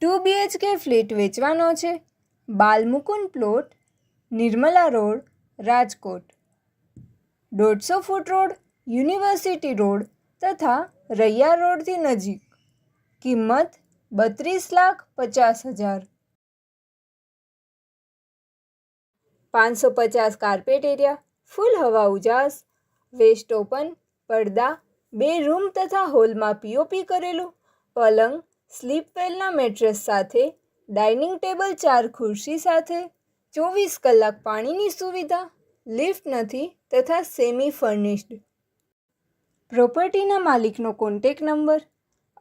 2 BHK flat વેચવાનો છે. Balmukund plot, Nirmala road, Rajkot. 150 foot road, university road તથા રૈયા રોડથી નજીક. કિંમત 32,50,000. 550 કાર્પેટ એરિયા, ફૂલ હવા ઉજાસ, વેસ્ટ ઓપન, પડદા, 2 રૂમ તથા હોલમાં પીઓપી કરેલું, પલંગ, સ્લીપવેલના મેટ્રેસ સાથે, ડાઇનિંગ ટેબલ 4 ખુરશી સાથે, 24 કલાક પાણીની સુવિધા, લિફ્ટ નથી તથા સેમી ફર્નિશ્ડ. પ્રોપર્ટીના માલિકનો કોન્ટેક નંબર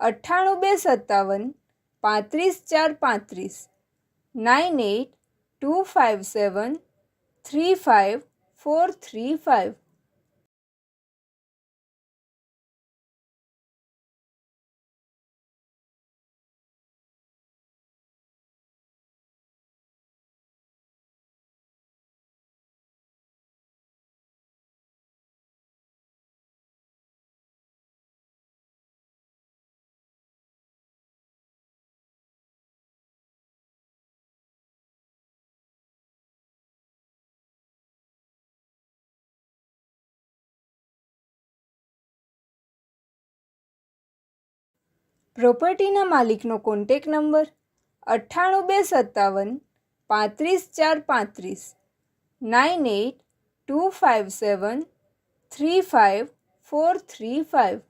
98 257 35 435 9825735435. પ્રોપર્ટીના માલિકનો કોન્ટેક નંબર 98 257 35 435 98257 35435.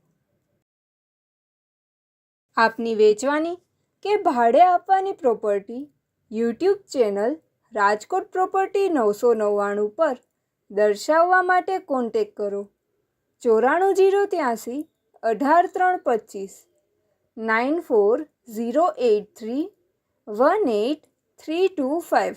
આપની વેચવાની કે ભાડે આપવાની property YouTube channel Rajkot property 999 પર દર્શાવવા માટે કોન્ટેક કરો. 94 083 18 94083 18325.